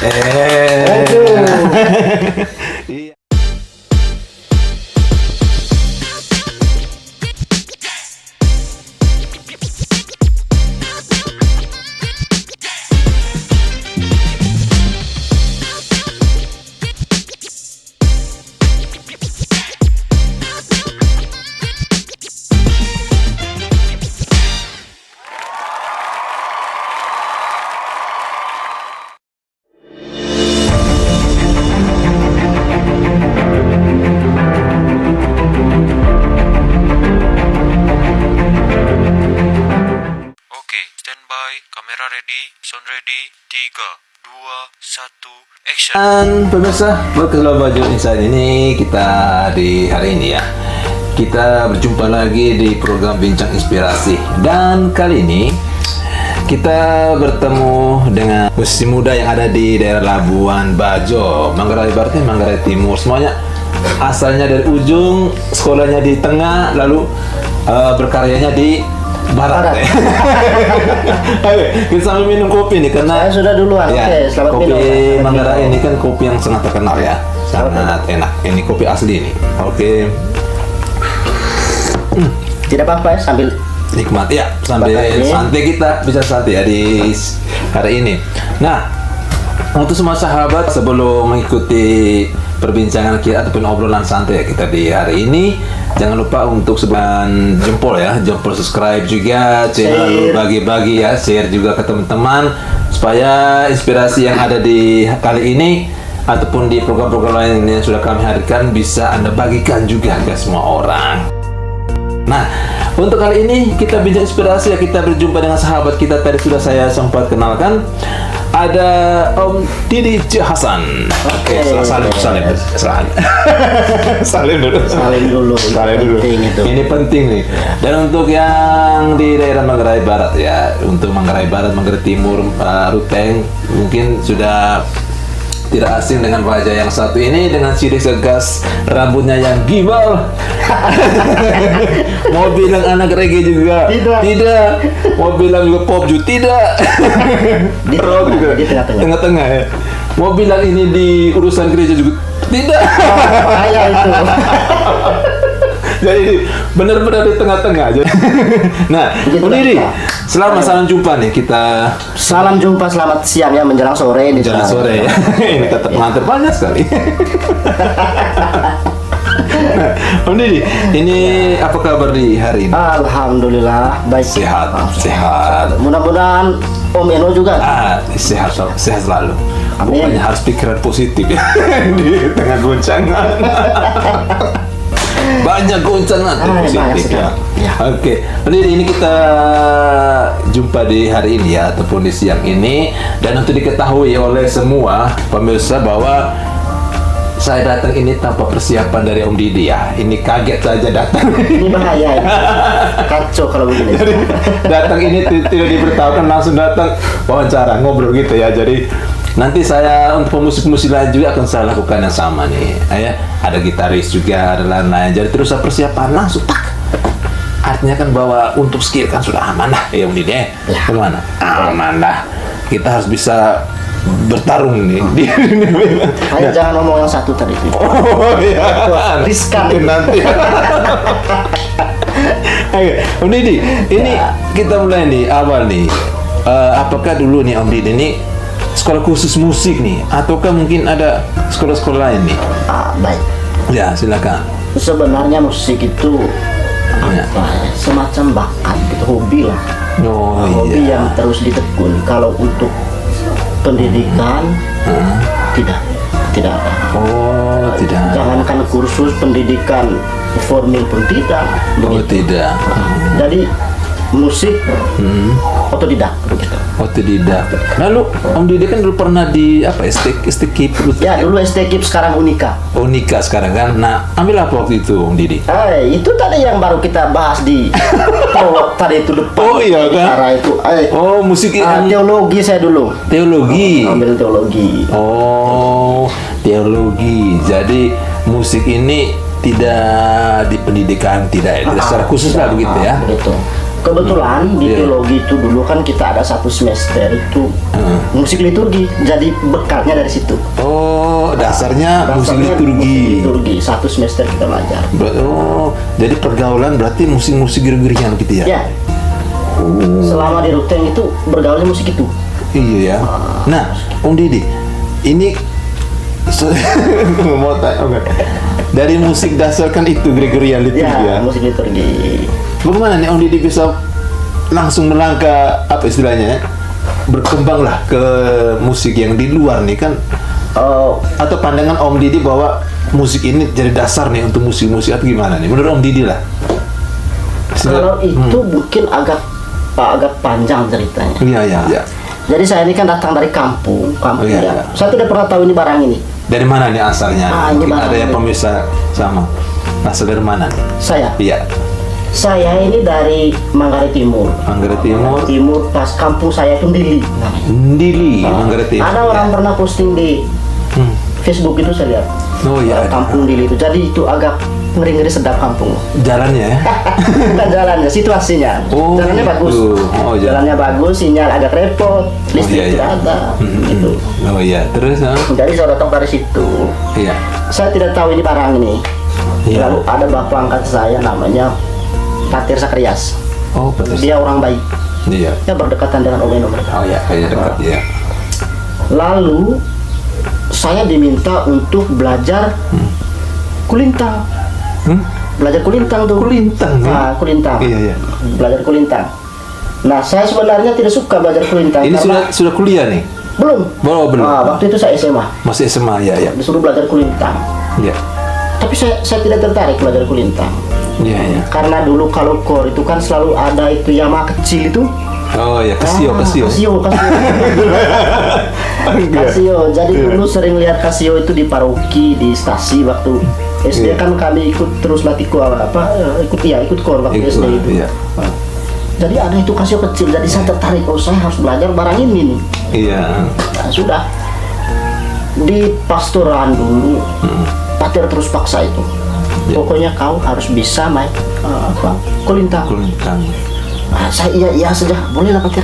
Iya. Kamera ready, sound ready, 3, 2, 1, action. Dan pemirsa, Podcast Baju Insight ini kita di hari ini ya. Kita berjumpa lagi di program Bincang Inspirasi. Dan kali ini kita bertemu dengan musisi muda yang ada di daerah Labuan Bajo, Manggarai Barat, Manggarai Timur. Semuanya asalnya dari ujung, sekolahnya di tengah, lalu berkaryanya di barat. Ayo, kita sambil minum kopi nih karena saya sudah duluan. Ya, Oke, selamat kopi minum. Manggarai ini kan kopi yang sangat terkenal ya, sangat enak. Ini kopi asli nih. Oke. Tidak apa-apa ya sambil Nikmat ya, sambil santai kita bisa santai ya di hari ini. Nah, untuk semua sahabat, sebelum mengikuti perbincangan kita ataupun obrolan santai kita di hari ini, jangan lupa untuk sebagian jempol ya, jempol subscribe juga, channel bagi-bagi ya, share juga ke teman-teman supaya inspirasi yang ada di kali ini ataupun di program-program lain yang sudah kami hadirkan bisa Anda bagikan juga ke semua orang. Nah, untuk kali ini kita bincang inspirasi ya, kita berjumpa dengan sahabat kita tadi sudah saya sempat kenalkan. Ada Om Didi C. Hasan. Oke, salim dulu. Penting itu. Ini penting nih. Dan untuk yang di daerah Manggarai Barat ya, untuk Manggarai Barat, Manggarai Timur, Ruteng, mungkin sudah tidak asing dengan wajah yang satu ini dengan ciri segas rambutnya yang gimbal. Mau bilang anak reggae juga tidak. Mau bilang juga pop juga tidak. Rock juga tengah-tengah ya. Mau bilang ini di urusan gereja juga tidak. Bahaya itu. Jadi benar-benar di tengah-tengah aja. Nah, Didi, selamat salam jumpa nih kita. Salam jumpa, selamat siang ya menjelang sore di Menjelang sore ya. Ini kata pengantar banyak sekali. Om Didi, ini apa kabar di hari ini? Alhamdulillah baik. Sehat. Mudah-mudahan Om Eno juga. Sehat selalu. Amin. Pokoknya harus pikiran positif ya di tengah goncangan. Banyak goncangan positif ya. Oke, jadi ini kita jumpa di hari ini ya, ataupun di siang ini, dan untuk diketahui oleh semua pemirsa bahwa saya datang ini tanpa persiapan dari Om Didi ya. Ini kaget saja datang. Ini bahaya ya. Kacau kalau begini. Jadi datang ini tidak diberitahukan, langsung datang wawancara ngobrol gitu ya. Jadi nanti saya untuk pemusik-pemusik lain juga akan saya lakukan yang sama nih. Ya, ada gitaris juga, ada lain-lain. Jadi terus saya persiapan langsung tak. Artinya kan bahwa untuk skill kan sudah aman lah ya Om Didi ya. Gimana? Aman lah. Kita harus bisa bertarung nih. Ayo jangan ngomong yang satu tadi. Oh iya. Riskan nanti. Oke, Om Didi, ini kita mulai nih awal nih. Apakah dulu nih Om Didi ini sekolah khusus musik nih, ataukah mungkin ada sekolah-sekolah lain nih? Baik. Ya, silakan. Sebenarnya musik itu semacam bakat, gitu, hobi lah. Hobi yang terus ditekun. Kalau untuk pendidikan tidak ada. Tidak. Jangankan kursus pendidikan formil pun tidak. Tidak. Jadi musik otodidak begitu. Otodidak. Lalu Om Didi kan dulu pernah di apa STKIP? Ya dulu STKIP, sekarang Unika. Unika sekarang kan. Nah, ambil apa waktu itu Om Didi? Itu tadi yang baru kita bahas di prolog tadi itu depan. Oh iya kan? Itu. Musik teologi saya dulu. Teologi. Ambil teologi. Teologi. Jadi musik ini tidak di pendidikan, tidak secara khusus lah begitu ya. Begitu. Kebetulan di Iya. teologi itu dulu kan kita ada satu semester itu musik liturgi, jadi bekalnya dari situ. Oh, dasarnya musik Dasarnya liturgi. musik liturgi, satu semester kita belajar. Oh, jadi pergaulan berarti musik-musik geregian gitu ya? Ya, selama di Ruteng itu bergaulnya musik itu. Iya ya. Nah, Om Didi, ini mau tanya, oke. Dari musik dasar kan itu Gregorian liturgi Ya, ya. musik liturgi. Bagaimana nih Om Didi bisa langsung melangkah apa istilahnya ya? Berkembang lah ke musik yang di luar nih kan? Atau pandangan Om Didi bahwa musik ini jadi dasar nih untuk musik-musik atau gimana nih? Menurut Om Didi lah. Kalau itu mungkin agak panjang ceritanya. Iya iya iya. Jadi saya ini kan datang dari kampung Oh, iya, ya. iya. Saya tidak pernah tahu ini barang ini. Dari mana nih asalnya? Ini Mungkin barang ada yang ini. pemirsa sama. Asal dari mana? Saya Iya, ini dari Manggarai Timur. Manggarai Timur. Timur pas kampung saya itu Ndili. Ndili, Manggarai Timur. Ada orang ya. pernah posting di Hmm. Facebook itu saya lihat. Oh iya. Kampung Ndili itu. Jadi itu agak ngeri-ngeri sedap kampung. Jalannya ya. Bukan jalannya, situasinya. Oh, Jalannya gitu. bagus. Oh, Jalannya bagus, sinyal agak repot, listrik tidak ada. Gitu. Oh iya, terus Jadi saya datang dari situ. iya. Saya tidak tahu ini barang ini. Iya. Lalu ada bapak angkat saya namanya Patir Sakrias. Oh, betul. Dia orang baik. Iya. Dia berdekatan dengan Om mereka. Oh iya, kayaknya dekat ya. Lalu saya diminta untuk belajar kulintang. Belajar kulintang tuh. Kulintang, ya? Nah, kulintang. Iya, iya. Belajar kulintang. Nah, saya sebenarnya tidak suka belajar kulintang. Ini karena sudah kuliah nih. belum. Oh, belum. Nah, waktu itu saya SMA. Masih SMA ya, ya. Disuruh belajar kulintang. Iya. Tapi saya tidak tertarik belajar kulintang. Iya, iya. Karena dulu kalau core itu kan selalu ada itu Yamaha kecil itu. Oh ya, Casio. Casio. Casio. Jadi dulu sering lihat Casio itu di paroki, di stasi waktu SD Iya. kan kami ikut terus latih ikut core waktu Ikut, SD itu. iya. Jadi ada itu Casio kecil, jadi saya tertarik. Oh, saya harus belajar barang ini nih. Iya. Nah, sudah di pastoran dulu, Patir terus paksa itu. Ya. Pokoknya kau harus bisa main kulintang. Kulintang. Nah, saya iya saja, boleh lah Patir.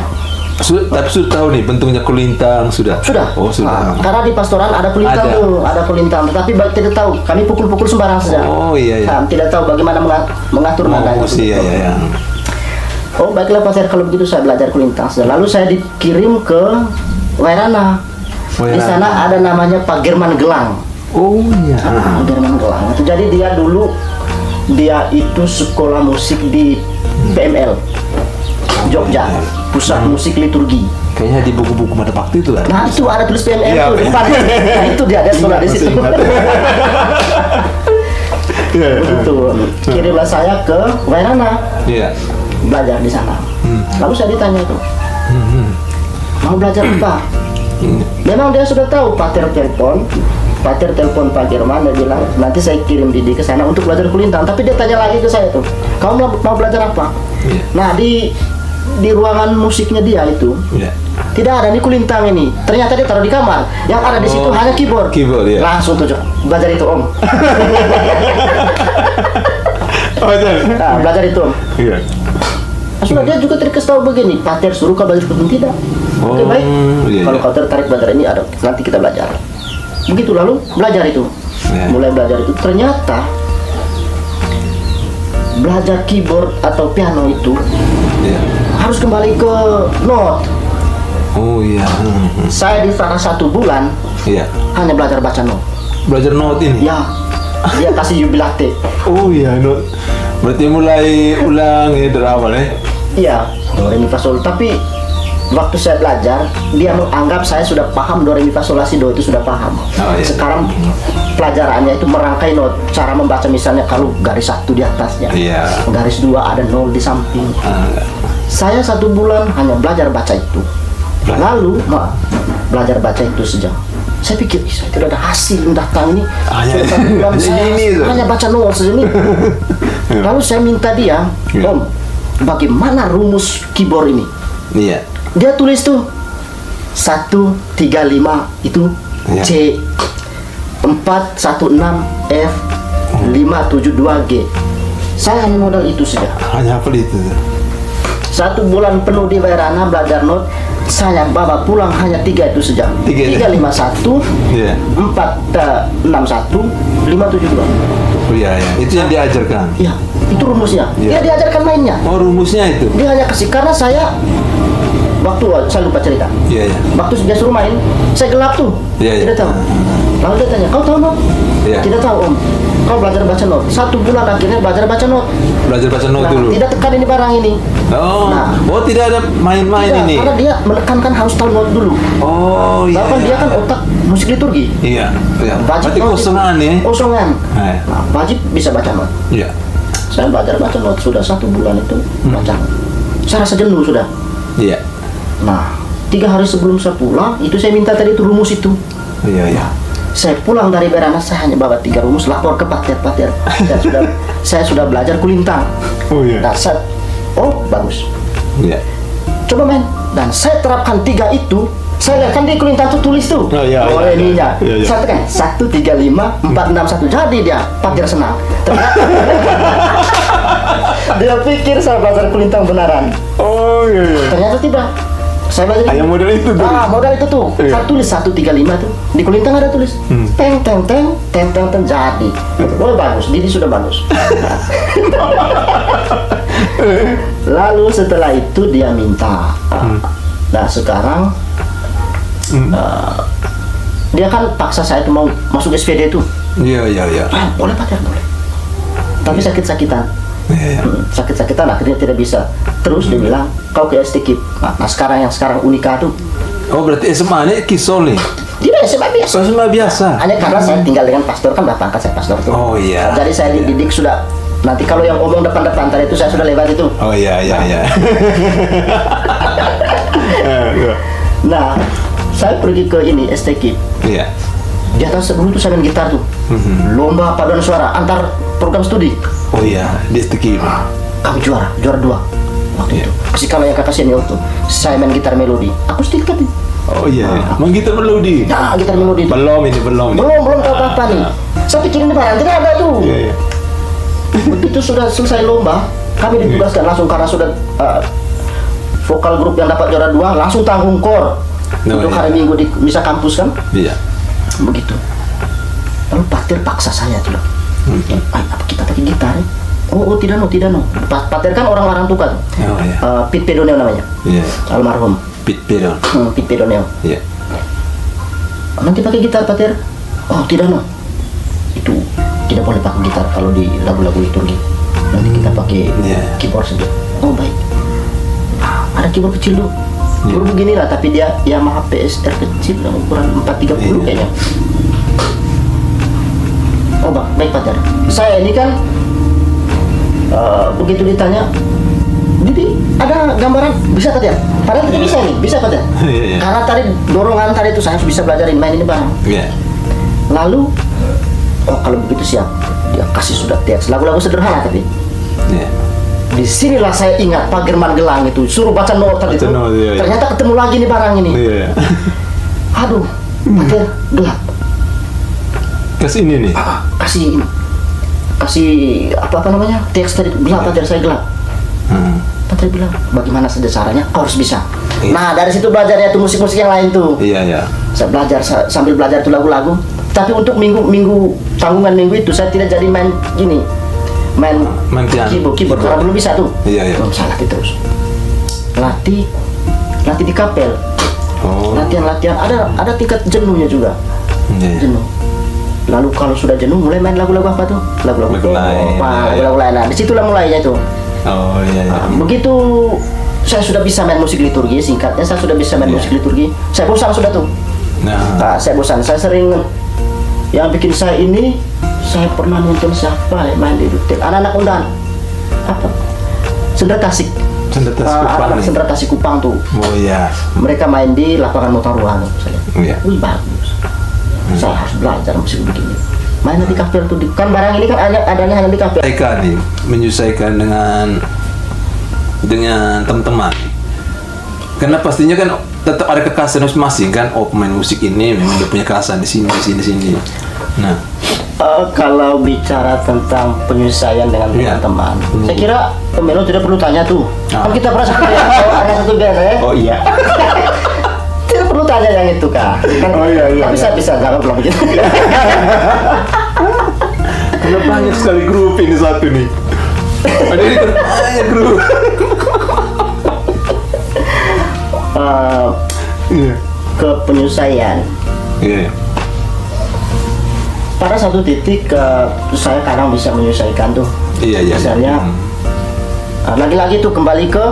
Tapi sudah tahu nih bentuknya kulintang sudah. Sudah. Oh sudah. Nah, karena di pastoran ada kulintang Ada. tuh, ada kulintang. Tetapi tidak tahu. Kami pukul-pukul sembarang saja. Oh iya iya. Nah, tidak tahu bagaimana mengatur nadanya. Oh iya iya. Iya. Oh baiklah Patir, kalau begitu saya belajar kulintang saja. Lalu saya dikirim ke Wairana. Di Wairana. sana ada namanya Pak German Gelang. Oh iya. German Gelang. Itu jadi dia itu sekolah musik di PML Jogja, pusat musik liturgi. Kayaknya di buku-buku pada waktu itu kan. Nah itu ada tulis PML Iya, tuh iya. depan. Nah, itu dia ada sekolah di Masih situ. ingat. Iya. Begitu. Kirimlah saya ke Wairana Iya. belajar di sana. Lalu saya ditanya tuh, mau belajar apa? Memang dia sudah tahu. Patir telepon Pak German, dia bilang nanti saya kirim Didi ke sana untuk belajar kulintang. Tapi dia tanya lagi ke saya tuh, kamu mau belajar apa? Iya. Nah di ruangan musiknya dia itu Iya. tidak ada nih kulintang ini. Ternyata dia taruh di kamar. Yang ada di situ Oh, hanya keyboard. keyboard, ya. Langsung tuh belajar itu Om. Oh jadi. Nah, belajar itu Om. Iya. Nah, sudah dia juga terkasih tahu begini, Patir suruh kau belajar kulintang tidak? Oke Oh, baik. iya, Kalau iya. kau tertarik belajar ini ada, nanti kita belajar. Begitu lalu belajar itu. Iya. Mulai belajar itu ternyata belajar keyboard atau piano itu Iya. harus kembali ke note. Oh iya. Saya di sana 1 bulan Iya. hanya belajar baca note. Belajar note ini. Ya, dia kasih jubilate. Oh iya note. Berarti mulai ulang ya dari awal ya. Iya, do re mi fa sol. Tapi waktu saya belajar, dia menganggap saya sudah paham do re mi fa sol la si do itu sudah paham. Oh, iya. Sekarang pelajarannya itu merangkai not, cara membaca misalnya kalau garis 1 di atasnya, Iya. garis 2 ada 0 di samping. Saya 1 bulan hanya belajar baca itu. Lalu belajar baca itu saja. Saya pikir saya tidak ada hasil datang ini. Hanya- Sudah 1 bulan hanya saya ini, tuh. hanya baca nol saja ini. Lalu saya minta dia, Iya. Om, bagaimana rumus keyboard ini? Iya. Dia tulis tuh 135 itu Iya. C, 416 F, 572 G. Saya hanya modal itu saja. Hanya apa itu? 1 bulan penuh di Bairana belajar not. Saya bawa pulang hanya 3 itu saja. 351, Iya. 461, 572. Oh iya, iya. Itu yang diajarkan. Iya, itu rumusnya. Iya. Dia diajarkan mainnya. Oh, rumusnya itu. Dia hanya kasih karena saya waktu saya lupa cerita. Iya, iya. Waktu dia suruh main, saya gelap tuh. Iya, iya. Tidak tahu. Lalu dia tanya, kau tahu not? Iya. Tidak tahu om. Kau belajar baca not. 1 bulan akhirnya belajar baca not. Belajar baca not Nah, dulu. tidak tekan ini barang ini. Oh. Nah. Oh, tidak ada main-main Tidak, ini. karena dia menekankan harus tahu not dulu. Oh, iya. Bahkan iya. dia kan otak musik liturgi. Iya, iya. Wajib Berarti not kosongan itu. ya. Kosongan. Eh. Nah, wajib bisa baca not. Iya. Saya belajar baca not sudah 1 bulan itu baca. Saya rasa jenuh sudah. Iya. Nah, 3 hari sebelum saya pulang, itu saya minta tadi itu rumus itu. Iya, iya. Saya pulang dari Berana, saya hanya bawa 3 rumus, lapor ke pater. Saya sudah belajar kulintang. Oh iya. Nah, oh bagus. Iya. Coba main. Dan saya terapkan 3 itu. Saya lihat kan di kulintang tuh tulis tuh. Oh, iya, oh iya, ininya. iya, iya. Saya tekan 1, 3, 5, 4, 6, 1. Jadi dia pater senang. Ternyata dia pikir saya belajar kulintang benaran. Oh iya, iya. Ternyata tidak. Saya belajar Hanya model itu tuh. modal itu tuh. Iya. Saya tulis 135 tuh. Di kulintang ada tulis. Teng jadi. Oh bagus, Didi sudah bagus. Lalu setelah itu dia minta. Nah sekarang dia kan paksa saya tuh mau masuk SPD tuh. Iya, iya, iya. Boleh pacar boleh. Tapi sakit-sakitan. Iya, iya. Sakit-sakitan akhirnya tidak bisa. Terus dia bilang kau ke STKIP. Nah sekarang Unika tuh. Oh, berarti SMA ini kisol nih. Dia SMA biasa. Oh, SMA biasa. Hanya karena saya tinggal dengan pastor kan bapak angkat saya pastor tuh. Oh, iya. Jadi saya dididik sudah. Nanti kalau yang omong depan-depan tadi itu saya sudah lewat itu. Oh iya, iya, iya. Nah, saya pergi ke ini STKIP. Iya. Di atas dulu tuh saya main gitar tuh. Lomba paduan suara antar program studi. Oh iya, di STKIP. Kami juara 2 waktu itu. Si kalau yang kakak senior tuh, saya main gitar melodi. Akustik tapi. Oh iya, emang kita melodi. Nah, gitar melodi. Belum nih. Belum tahu apa nih. Saya pikirin ini barang tidak ada tuh. Iya, iya. Begitu sudah selesai lomba, kami ditugaskan langsung karena sudah vokal grup yang dapat juara 2 langsung tanggung kor untuk iya. hari Minggu di bisa kampus kan. Iya. Begitu. Lalu pater paksa saya tuh. Apa kita pakai gitar? Ya? Oh tidak no. Pater kan orang tukang. Oh iya. Pit Pedoneo namanya. Iya. Almarhum. Pit Pedon. Pit Pedoneo. Iya. Nanti pakai gitar pater. Oh tidak no. Itu tidak boleh pakai gitar kalau di lagu-lagu liturgi. Nanti kita pakai Iya. keyboard saja. Oh baik. Ada keyboard kecil tuh. Keyboard begini lah, tapi dia Yamaha PSR kecil yang ukuran 430 Iya. kayaknya. Oh baik pacar. Saya ini kan begitu ditanya, Didi ada gambaran bisa tadi ya? Padahal tidak bisa nih, bisa pacar. Iya, iya. Karena tadi dorongan tadi itu saya harus bisa belajarin main ini bareng. Iya. Lalu, oh kalau begitu siap, dia kasih sudah teks lagu-lagu sederhana tapi. Iya. Disinilah saya ingat Pak German Gelang itu suruh baca nota itu. Not, iya, iya. Ternyata ketemu lagi nih barang ini. Iya. Aduh, pakai gelap. Kasih ini nih. Kasih apa namanya teks tadi gelap pacar saya gelap. Pacar bilang bagaimana saja caranya kau harus bisa. Iya. Nah dari situ belajarnya tuh musik-musik yang lain tuh. Iya, iya. Saya belajar sambil belajar tuh lagu-lagu. Tapi untuk tanggungan minggu itu saya tidak jadi main Main piano. keyboard karena belum bisa tuh. Iya, iya. Saya latih terus. Latih di kapel. Oh. Latihan ada tingkat jenuhnya juga. Iya. Jenuh. Lalu kalau sudah jenuh mulai main lagu-lagu apa tuh? Lagu-lagu lain. lagu-lagu lain. Nah, disitulah mulainya tuh. Oh iya, iya. Begitu saya sudah bisa main musik liturgi, singkatnya saya sudah bisa main Iya. musik liturgi. Saya bosan sudah tuh. Nah. Saya bosan. Saya sering yang bikin saya ini. Saya pernah nonton siapa ya main di Dutel. Anak-anak undan. Apa? Sendera Tasik. Sendera Tasik Kupang Anak nih. Sendera Tasik Kupang tuh. Oh iya. Mereka main di lapangan Motaruang misalnya. Iya. Wih bagus. Saya harus belajar musik begini. Main di kafe tuh kan barang ini kan adanya hanya di kafe. Menyelesaikan dengan teman-teman. Karena pastinya kan tetap ada kekhasan masing-masing kan. Oh pemain musik ini memang dia punya kekhasan di sini. Nah. Kalau bicara tentang penyelesaian dengan Iya. teman-teman, saya kira Om Melo tidak perlu tanya tuh. Ah. Kan kita pernah satu ada satu band ya. Oh iya. Tidak perlu tanya yang itu Kak. Kan, Oh, iya, tapi saya bisa jawab lah begitu. Karena banyak sekali grup ini satu nih. Ada ini kan banyak grup. Iya. Ke penyelesaian. Iya. Pada satu titik saya kadang bisa menyelesaikan tuh. Iya, iya. Misalnya lagi-lagi tuh kembali ke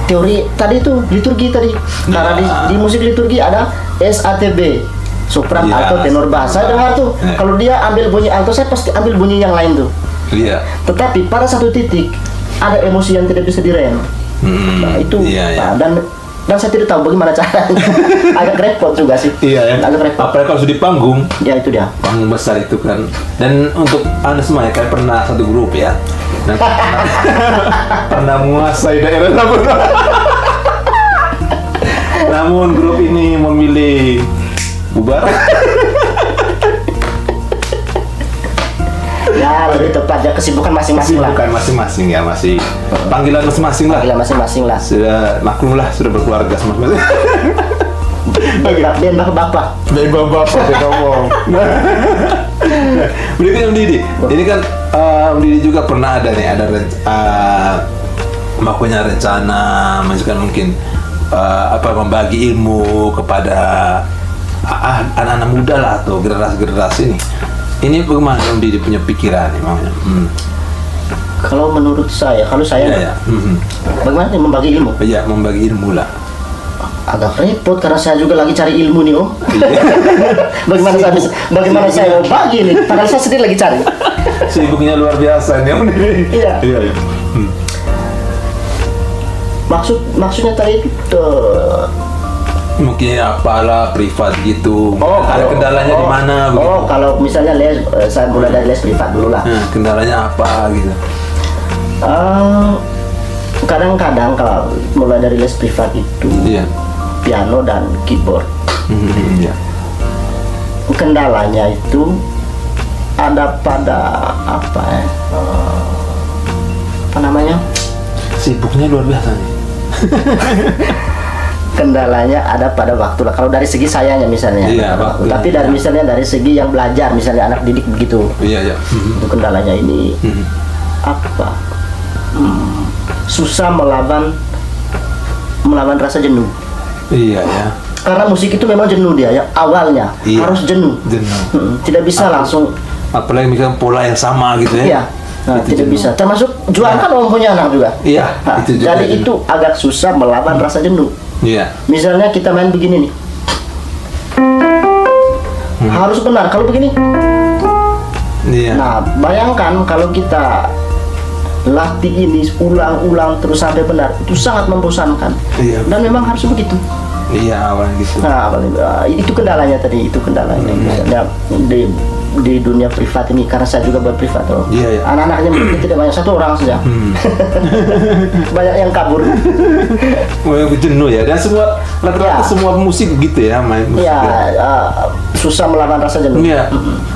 teori tadi tuh liturgi tadi. Karena di musik liturgi ada SATB, sopran, Iya. alto, tenor, bass. Saya dengar tuh Iya. kalau dia ambil bunyi alto, saya pasti ambil bunyi yang lain tuh. Iya. Tetapi pada satu titik ada emosi yang tidak bisa direm. Nah, itu Iya, iya. dan saya tidak tahu bagaimana caranya. Agak repot juga sih. Iya ya. Agak repot. Apalagi kalau sudah di panggung, Ya itu dia. panggung besar itu kan. Dan untuk anda semua ya, kalian pernah satu grup ya. Dan pernah menguasai daerah tersebut. Namun grup ini memilih bubar. Ya lebih tepatnya kesibukan masing-masing lah. Bukan masing-masing ya, masih panggilan masing-masing lah. Panggilan masing-masing lah. Sudah maklum lah, sudah berkeluarga masing-masing. Ben bapak. Bapak dia ngomong. Berikutnya Om Didi. Ini kan Om Didi juga pernah ada nih, ada punya rencana, misalkan mungkin membagi ilmu kepada anak-anak muda lah atau generasi-generasi ini. Ini bagaimana Om Didi punya pikiran nih maunya? Kalau menurut saya, kalau saya Iya, ya. bagaimana nih membagi ilmu? Iya, membagi ilmu lah. Agak repot karena saya juga lagi cari ilmu nih Om. Iya. bagaimana saya mau bagi nih? Padahal saya sendiri lagi cari. Sibuknya luar biasa nih Om Didi. Iya. Iya, iya. Maksudnya tadi itu Mungkin apalah privat gitu. Ada kalau- kendalanya di mana begitu. Oh, kalau misalnya les, saya mulai dari les privat dulu lah. Nah, kendalanya apa gitu? Kadang-kadang kalau mulai dari les privat itu Iya. piano dan keyboard. Iya. Kendalanya itu ada pada apa namanya? Sibuknya luar biasa nih. Kendalanya ada pada waktu lah. Kalau dari segi sayanya misalnya, Iya, waktu. tapi dari misalnya dari segi yang belajar, misalnya anak didik begitu, Iya, iya. itu kendalanya ini apa? Susah melawan rasa jenuh. Iya, ya. Karena musik itu memang jenuh dia ya awalnya Iya. harus jenuh. Jenuh. Tidak bisa langsung. Apalagi misalkan pola yang sama gitu ya. Iya. Nah, Itu tidak jenuh. bisa. Termasuk jualan kan Om punya anak juga. Iya, Nah, itu juga jadi jenuh. itu agak susah melawan rasa jenuh. Iya. Misalnya kita main begini nih. Harus benar kalau begini. Iya. Nah, bayangkan kalau kita latih ini ulang-ulang terus sampai benar, itu sangat membosankan. Iya. Dan memang harus begitu. Iya, awalnya gitu. Nah, itu kendalanya tadi, itu kendalanya. Misalnya di dunia privat ini, karena saya juga buat privat loh. Iya, iya. Anak-anaknya mungkin tidak banyak, satu orang saja. Banyak yang kabur. Mulai jenuh ya. Dan semua rata-rata Iya. semua musik gitu ya, main musik. Ya, susah melawan rasa jenuh. Iya.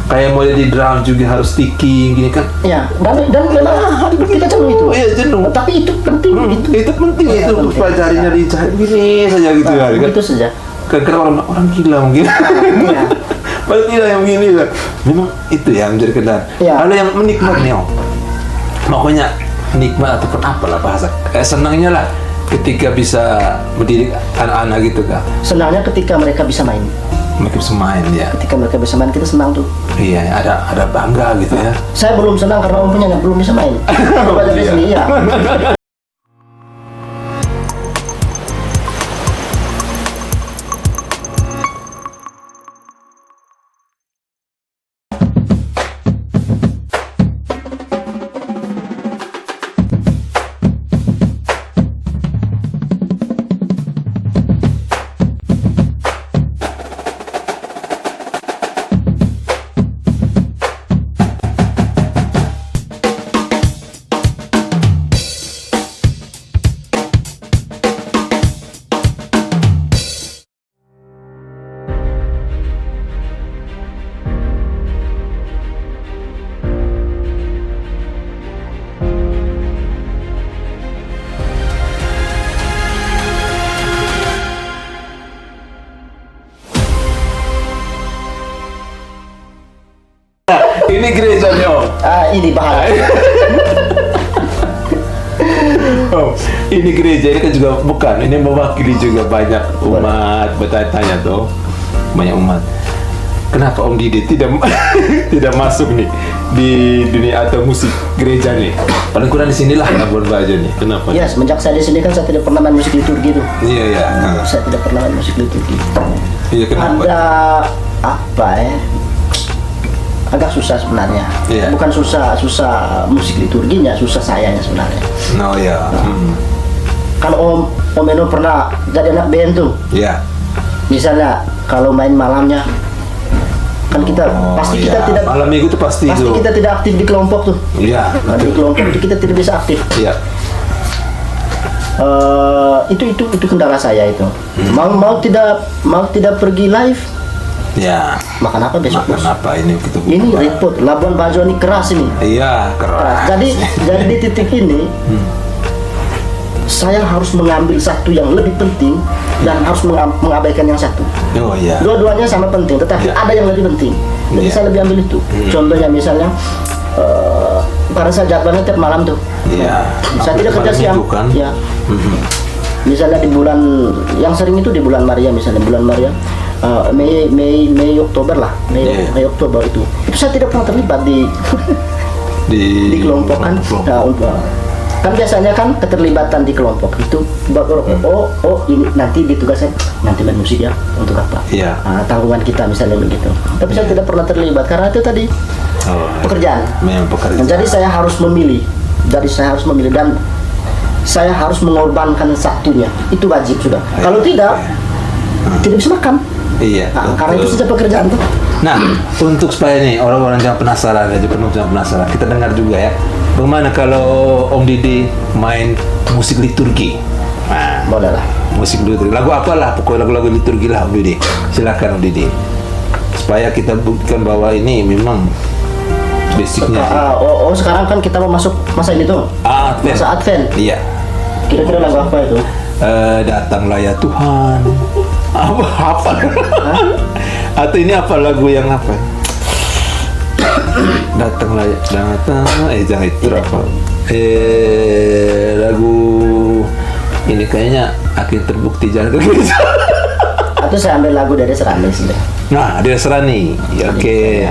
Kayak mulai di drum juga harus sticking gini kan. Ya, dan memang kita jenuh itu. Iya, jenuh. Tapi itu penting. Itu penting Iya, itu penting. pelajarinya dicari gini saja gitu ya. Kan. Itu saja. Kadang-kadang orang gila mungkin. Iya. Padahal tidak yang begini kan. Memang itu ya menjadi kendala. Iya. Ada yang menikmat nih Om. Pokoknya nikmat ataupun apalah bahasa. Senangnya lah ketika bisa mendidik anak-anak gitu kan. Senangnya ketika mereka bisa main. Mereka bisa main ya. Ketika mereka bisa main, kita senang tuh. Iya, ada bangga gitu ya. Saya belum senang karena Om punya belum bisa main. Coba dari Iya. sini ya. Ini gerejanya Om. Ini bahaya. Oh, ini gereja ini kan juga bukan, ini mewakili juga banyak umat bertanya-tanya tuh, banyak umat. Kenapa Om Didi tidak tidak masuk nih di dunia atau musik gereja nih? Paling kurang di sinilah Labuan Bajo nih. Kenapa? Ya, semenjak saya di sini kan saya tidak pernah main musik liturgi tuh. Iya ya. Saya tidak pernah main musik liturgi. Iya kenapa? Ada apa ya? Agak susah sebenarnya. Iya. Bukan susah musik liturginya, susah sayanya sebenarnya. No ya. Kan Om Eno pernah jadi anak band tuh. Iya. Misalnya kalau main malamnya kan kita pasti kita tidak malam minggu tuh pasti itu. kita tidak aktif di kelompok tuh. Iya. Nah, di kelompok itu kita tidak bisa aktif. Iya. Itu kendala saya itu. Mau tidak pergi live. Ya. Makan apa besok? Makan apa ini gitu? Ini repot. Labuan Bajo ini keras ini. Iya keras. Jadi di titik ini saya harus mengambil satu yang lebih penting dan harus mengabaikan yang satu. Oh iya. Dua-duanya sama penting, tetapi Ya. ada yang lebih penting. Jadi Ya. saya lebih ambil itu. Contohnya misalnya, karena saya jadwalnya tiap malam tuh. Iya. Saya tidak kerja Malam siang. minggu kan? Ya. Misalnya di bulan yang sering itu di bulan Maria, misalnya bulan Maria, Mei Oktober lah, Ya. Mei Oktober itu saya tidak pernah terlibat di kelompok kan. Nah, kan biasanya kan keterlibatan di kelompok itu ini nanti ditugaskan nanti main musik ya untuk apa? Iya. Tanggungan kita misalnya begitu. Tapi saya tidak pernah terlibat karena itu tadi Oh, pekerjaan. memang pekerjaan. Jadi saya harus memilih. Dan saya harus mengorbankan satunya. Itu wajib sudah. Kalau tidak bisa makan. Iya. Karena itu sudah pekerjaan tuh. Nah, untuk supaya nih orang-orang jangan penasaran aja, penuh jangan penasaran. Kita dengar juga ya. Bagaimana kalau Om Didi main musik liturgi? Nah, Boleh lah. musik liturgi. Lagu apalah, pokoknya lagu-lagu liturgi lah Om Didi. Silakan Om Didi. Supaya kita buktikan bahwa ini memang basicnya sih. Sekarang kan kita mau masuk masa ini tuh. Advent. Masa Advent. Iya. Kira-kira lagu apa itu? Datanglah ya Tuhan. Apa? Atau ini apa lagu yang apa? Datanglah ya, jangan itu apa? Lagu ini kayaknya akhir terbukti jangan ke gereja. Atau saya ambil lagu dari Serani sih. Nah, dia Serani. Ya, oke.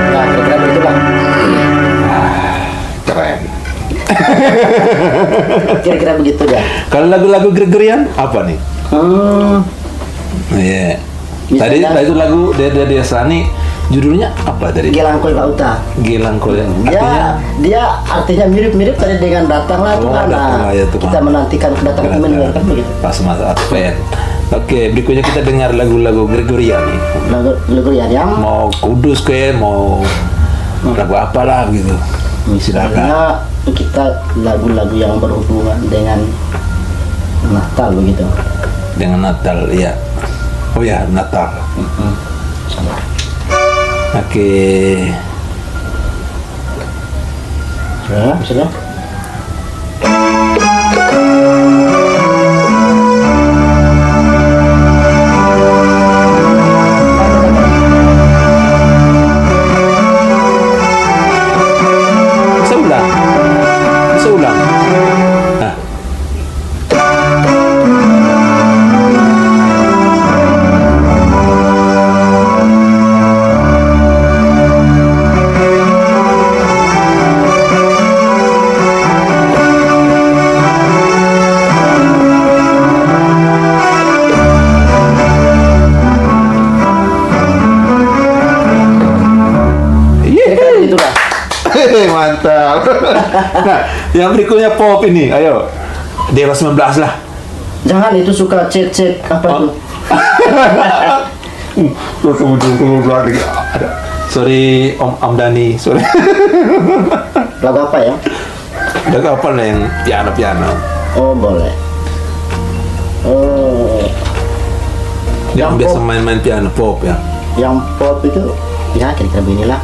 Nah, kira-kira begitulah. Keren. Kira-kira begitu ya. Kalau lagu-lagu Gregorian apa nih? Iya. Tadi Misalnya- itu lagu dia Serani, judulnya apa tadi? Gelangkoi Bauta. Gilang Kolen. Dia artinya mirip-mirip tadi dengan datanglah Tuhan. Datanglah ya Tuhan. Kita menantikan kedatangan Immanuel kan begitu. Pas masa Advent. Oke, berikutnya kita dengar lagu-lagu Gregorian nih. Lagu yang Mau kudus ke, mau lagu apalah gitu. Silakan. misalnya kita lagu-lagu yang berhubungan dengan Natal begitu. Dengan Natal, ya. Oh ya, Natal. Oke. Ya, misalnya. Bisa ulang. Bisa ulang. Nah. Mantap. Nah, yang berikutnya pop ini. Ayo. Dewa 19 lah. Jangan itu suka cek apa Oh. tuh. Tunggu lagi. Ada. Sorry Om Dani, sorry. Lagu apa ya? Ada apa lah yang piano? Oh boleh. Oh, Yang Yang biasa pop. main-main piano pop ya. yang pop itu ya kira-kira beginilah.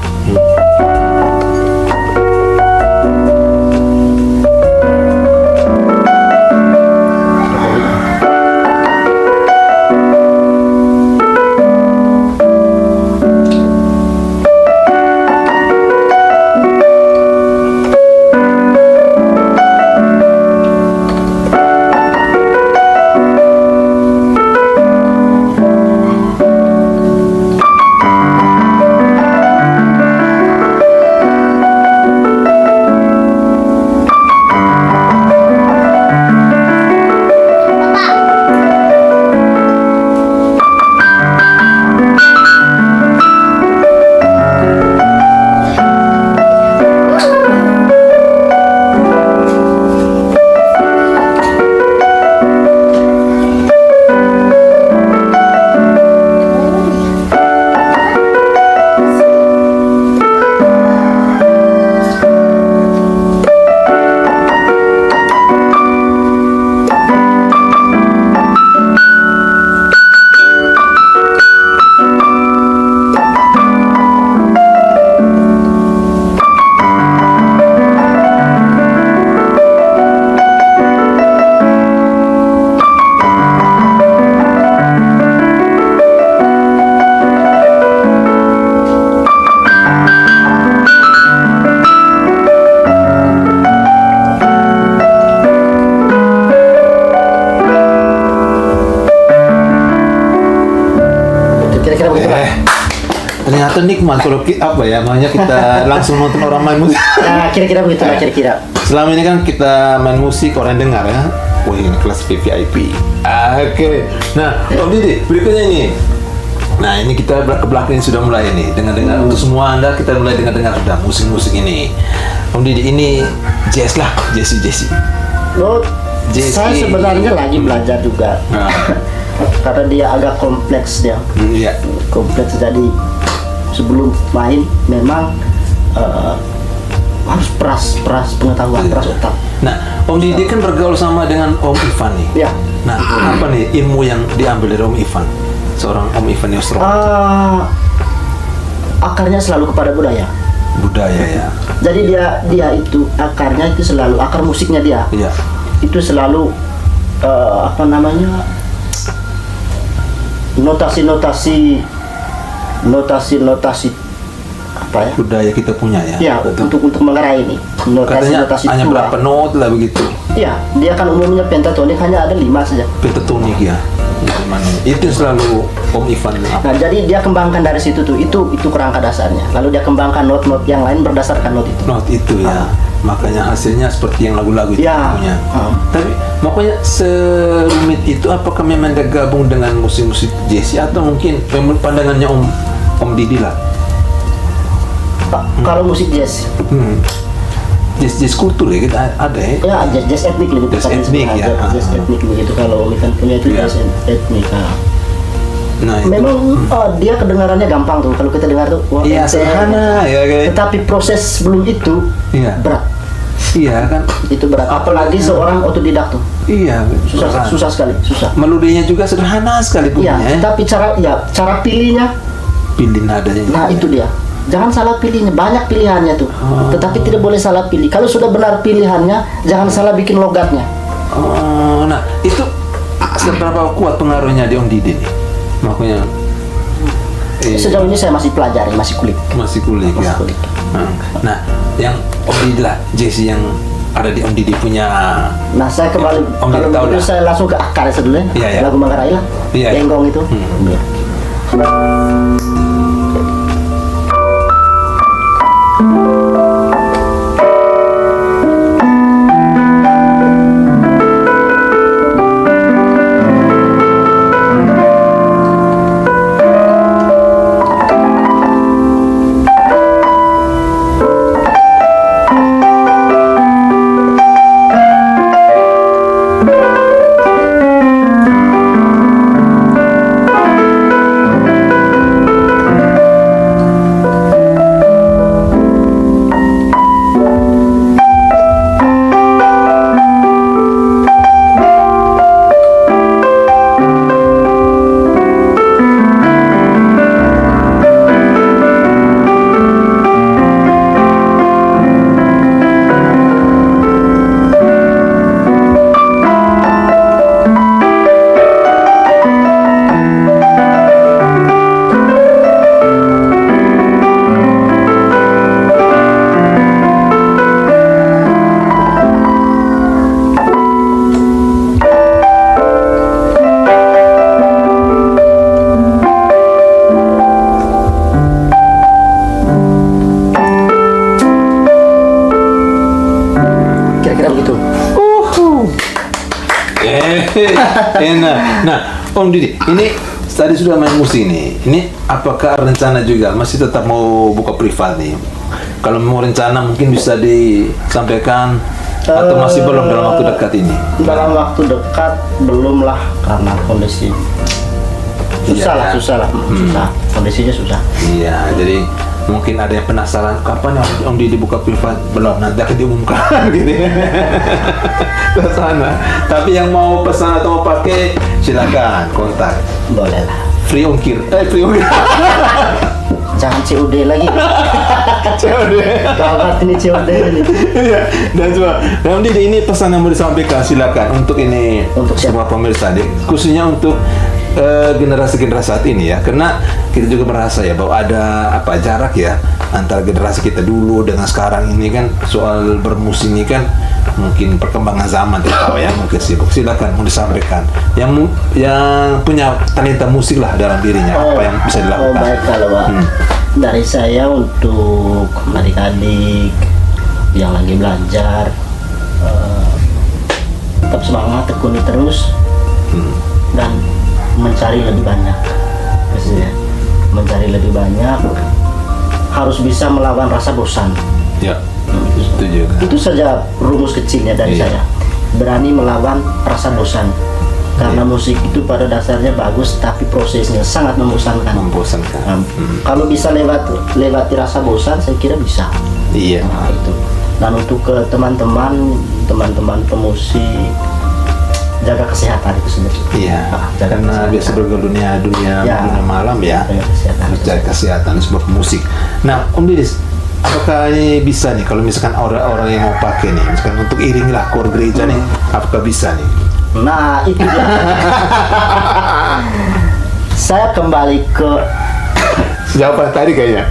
Kira-kira begitu. Ternyata nikmat kalau apa ya, makanya kita langsung nonton orang main musik. Nah, kira-kira begitu lah kira-kira. Selama ini kan kita main musik orang dengar ya. Wah ini kelas VIP. Oke. Nah, Om Didi, berikutnya ini. Nah ini kita ke belakang sudah mulai nih dengar-dengar untuk semua Anda kita mulai dengar-dengar sudah musik-musik ini. Om Didi ini jazz lah, Jesse. Lo, Jesse. saya sebenarnya lagi belajar juga. Nah, Karena dia agak kompleks dia. iya. Kompleks jadi sebelum main memang harus peras pengetahuan, peras otak. Nah, Om Didi kan bergaul sama dengan Om Ivan nih. Ya. Nah, apa nih ilmu yang diambil dari Om Ivan? Seorang Om Ivan Yosro. Akarnya selalu kepada budaya. Budaya ya. Jadi dia itu akarnya itu selalu akar musiknya dia. Iya. Itu selalu apa namanya? Notasi apa ya? Budaya kita punya ya. Ya, untuk mengerai ini. Katanya Notasi hanya tua. berapa not lah begitu. Iya, dia kan umumnya pentatonik hanya ada 5 saja. Pentatonik ya. Itu selalu Om Ivan apa? Nah, jadi dia kembangkan dari situ tuh. Itu kerangka dasarnya. Lalu dia kembangkan not-not yang lain berdasarkan not itu. Not itu ya. Makanya hasilnya seperti yang lagu-lagu itu Ya. punya. Tapi makanya serumit itu apakah memang dia gabung dengan musik-musik jazz atau mungkin memang pandangannya Om Didi lah. Kalau musik jazz, Jazz kultur ya kita ada ya. ya jazz etnik lebih Jazz tepatnya etnik, sebenarnya. ya. Jazz etnik begitu. Kalau Om Ivan punya itu Ya. jazz etnik. Nah, itu. Memang dia kedengarannya gampang tuh. Kalau kita dengar tuh, wah, Iya, enteng. sederhana ya kayak. Tetapi proses sebelum itu Iya. berat. Iya kan. Itu berat. Apalagi seorang otodidak tuh. Iya, Susah sekali, susah. Melodinya juga sederhana sekali Iya, bunyinya. tapi cara pilihnya, Pilih nadanya. nah itu dia. Jangan salah pilihnya, banyak pilihannya tuh. Tetapi tidak boleh salah pilih. Kalau sudah benar pilihannya, jangan salah bikin logatnya. Oh, nah itu seberapa kuat pengaruhnya di Om Didi nih? Makanya Sejauh ini saya masih pelajari, masih kulik. masih kulik Masih ya. kulik. Nah, yang Om Didi lah, Jesse yang ada di Om Didi punya. Nah, saya kembali Om kalau Didi tahu begitu dah. saya langsung ke akar dulu ya. Iya, iya. Lagu Manggarai lah. Iya, iya. Lenggong itu. Iya. Enak. Nah, Om Didi, ini tadi sudah main musik nih. Ini apakah rencana juga masih tetap mau buka privat nih? Kalau mau rencana mungkin bisa disampaikan atau masih belum dalam waktu dekat ini? Dalam waktu dekat belum lah, karena kondisi susah lah, susah. Kondisinya susah. Iya, jadi mungkin ada yang penasaran kapan ya Om Didi buka privat, belum, nanti akan diumumkan gitu ya. Ke sana. Tapi yang mau pesan atau mau pakai silakan kontak. Boleh lah. Free ongkir. Free ongkir. Jangan COD lagi. COD. Gawat ini COD ini. Iya. Dan coba, Om Didi, ini pesan yang mau disampaikan silakan untuk ini Untuk siapa? semua pemirsa, khususnya untuk generasi-generasi saat ini ya, karena kita juga merasa ya bahwa ada jarak ya antara generasi kita dulu dengan sekarang ini kan, soal bermusik ini kan mungkin perkembangan zaman tidak tahu ya, mungkin sibuk. Silakan mau disampaikan yang punya talenta musik lah dalam dirinya, apa yang bisa dilakukan. Baik, kalau dari saya untuk adik-adik yang lagi belajar, tetap semangat, tekuni terus, dan mencari lebih banyak, maksudnya mencari lebih banyak, harus bisa melawan rasa bosan. Ya, itu juga. Itu saja rumus kecilnya dari Iya. saya. Berani melawan rasa bosan, karena musik itu pada dasarnya bagus, tapi prosesnya sangat membosankan. Membosankan. Kalau bisa lewati rasa bosan, saya kira bisa. Iya. Nah, itu. Dan untuk ke teman-teman pemusik, jaga kesehatan itu sebenarnya. Iya, Jaga karena kesehatan. biasa dunia Ya. malam ya, Jaga kesehatan. harus cari kesehatan sebuah musik. Nah, Om Didi, apakah ini bisa nih kalau misalkan orang-orang yang mau pakai nih, misalkan untuk iring lah kor gereja nih, apakah bisa nih? Nah, itu dia. Saya kembali ke Jawaban tadi kayaknya.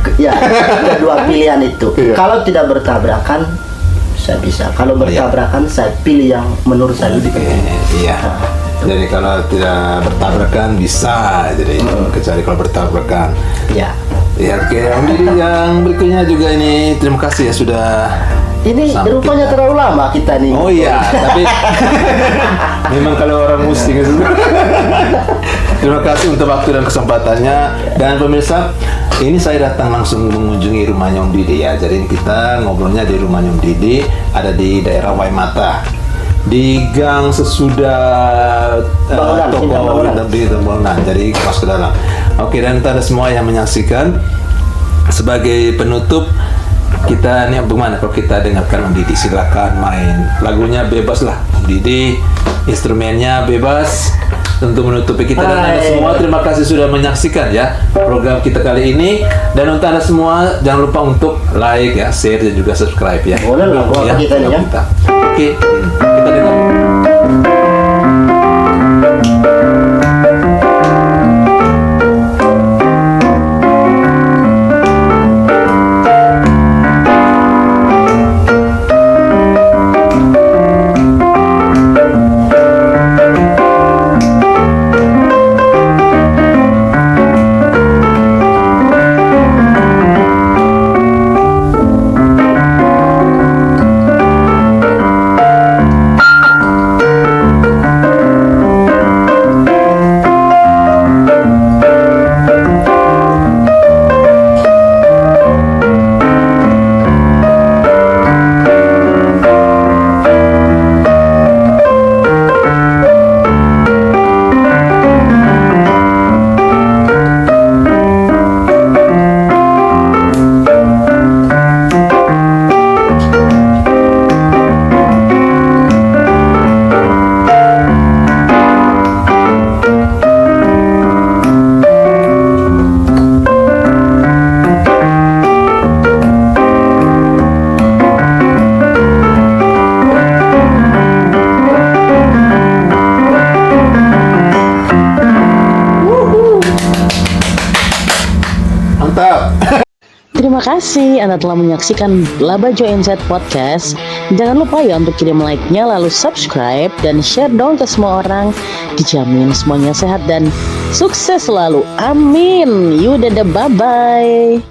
kedua pilihan itu. Iya. Kalau tidak bertabrakan, saya bisa. Kalau bertabrakan, saya pilih yang menurut saya lebih penting. Iya. Jadi kalau tidak bertabrakan bisa, jadi kecuali kalau bertabrakan. Ya. Ya, oke. Om Didi, yang berikutnya juga ini terima kasih ya sudah. Ini Sampai rupanya kita. terlalu lama kita nih. Oh iya, tapi memang kalau orang musik itu. Terima kasih untuk waktu dan kesempatannya. Dan pemirsa, ini saya datang langsung mengunjungi rumahnya Om Didi ya. Jadi kita ngobrolnya di rumahnya Om Didi, ada di daerah Waimata. Di gang sesudah toko di bangunan, jadi masuk ke dalam. Oke, dan kita ada semua yang menyaksikan. Sebagai penutup, kita ini bagaimana kalau kita dengarkan Om Didi? Silakan main lagunya, bebas lah Om Didi, instrumennya bebas untuk menutupi kita. Dan Anda semua terima kasih sudah menyaksikan ya program kita kali ini. Dan untuk Anda semua jangan lupa untuk like ya, share dan juga subscribe ya. Boleh lah, gua apa kita nih ya? Oke, kita dengar. Terima kasih Anda telah menyaksikan Laba Joe NZ Podcast. Jangan lupa ya untuk kirim like-nya, lalu subscribe dan share dong ke semua orang. Dijamin semuanya sehat dan sukses selalu. Amin. Yaudah, bye-bye.